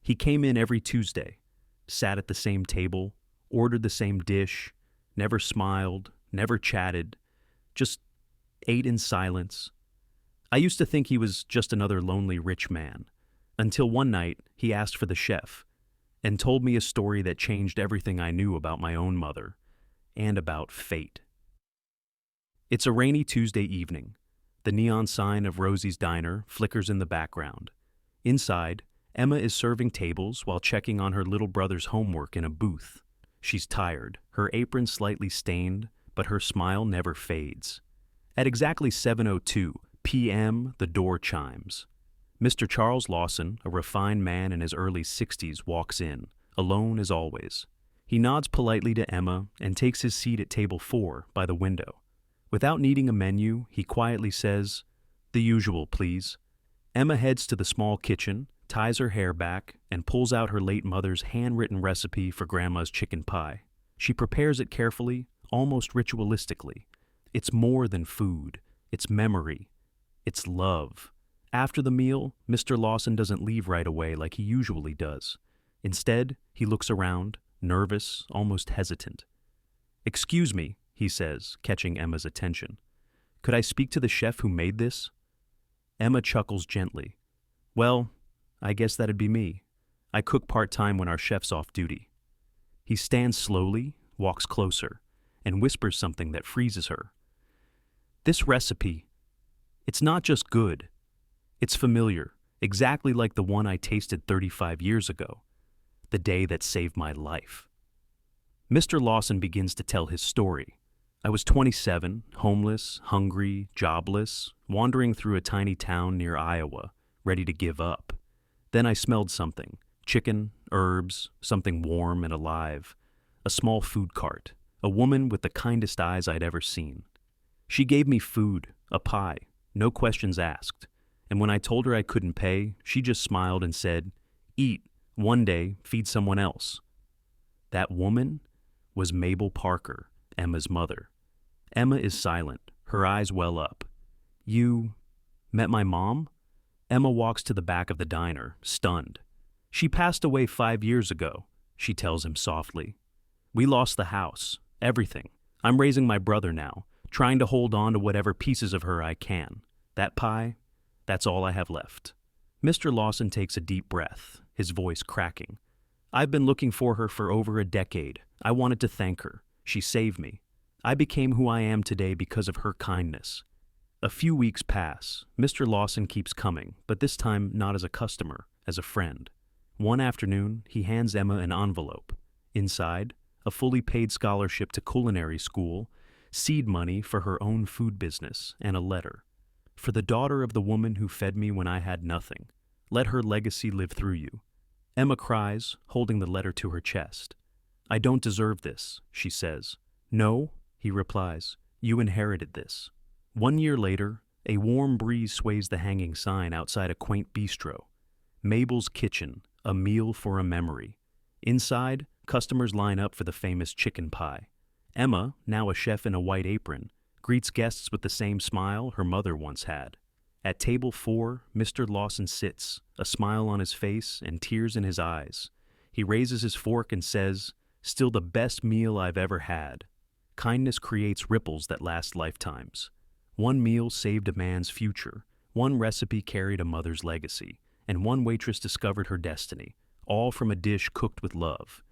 He came in every Tuesday, sat at the same table, ordered the same dish, never smiled, never chatted, just ate in silence. I used to think he was just another lonely rich man, until one night he asked for the chef and told me a story that changed everything I knew about my own mother and about fate. It's a rainy Tuesday evening. The neon sign of Rosie's Diner flickers in the background. Inside, Emma is serving tables while checking on her little brother's homework in a booth. She's tired, her apron slightly stained, but her smile never fades. At exactly 7:02 p.m., the door chimes. Mr. Charles Lawson, a refined man in his early 60s, walks in, alone as always. He nods politely to Emma and takes his seat at table 4 by the window. Without needing a menu, he quietly says, "The usual, please." Emma heads to the small kitchen, ties her hair back, and pulls out her late mother's handwritten recipe for Grandma's chicken pie. She prepares it carefully, almost ritualistically. It's more than food. It's memory. It's love. After the meal, Mr. Lawson doesn't leave right away like he usually does. Instead, he looks around, nervous, almost hesitant. "Excuse me," he says, catching Emma's attention. "Could I speak to the chef who made this?" Emma chuckles gently. "Well, I guess that'd be me. I cook part-time when our chef's off duty." He stands slowly, walks closer, and whispers something that freezes her. "This recipe, it's not just good. It's familiar, exactly like the one I tasted 35 years ago, the day that saved my life." Mr. Lawson begins to tell his story. "I was 27, homeless, hungry, jobless, wandering through a tiny town near Iowa, ready to give up. Then I smelled something, chicken, herbs, something warm and alive, a small food cart, a woman with the kindest eyes I'd ever seen. She gave me food, a pie, no questions asked. And when I told her I couldn't pay, she just smiled and said, 'Eat, one day, feed someone else.' That woman was Mabel Parker, Emma's mother." Emma is silent, her eyes well up. "You met my mom?" Emma walks to the back of the diner, stunned. "She passed away 5 years ago," she tells him softly. "We lost the house, everything. I'm raising my brother now, trying to hold on to whatever pieces of her I can. That pie, that's all I have left." Mr. Lawson takes a deep breath, his voice cracking. "I've been looking for her for over a decade. I wanted to thank her. She saved me. I became who I am today because of her kindness." A few weeks pass. Mr. Lawson keeps coming, but this time not as a customer, as a friend. One afternoon, he hands Emma an envelope. Inside, a fully paid scholarship to culinary school, seed money for her own food business, and a letter. "For the daughter of the woman who fed me when I had nothing. Let her legacy live through you." Emma cries, holding the letter to her chest. "I don't deserve this," she says. "No," he replies, "you inherited this." 1 year later, a warm breeze sways the hanging sign outside a quaint bistro. Mabel's Kitchen, a meal for a memory. Inside, customers line up for the famous chicken pie. Emma, now a chef in a white apron, greets guests with the same smile her mother once had. At table 4, Mr. Lawson sits, a smile on his face and tears in his eyes. He raises his fork and says, "Still the best meal I've ever had." Kindness creates ripples that last lifetimes. One meal saved a man's future, one recipe carried a mother's legacy, and one waitress discovered her destiny, all from a dish cooked with love.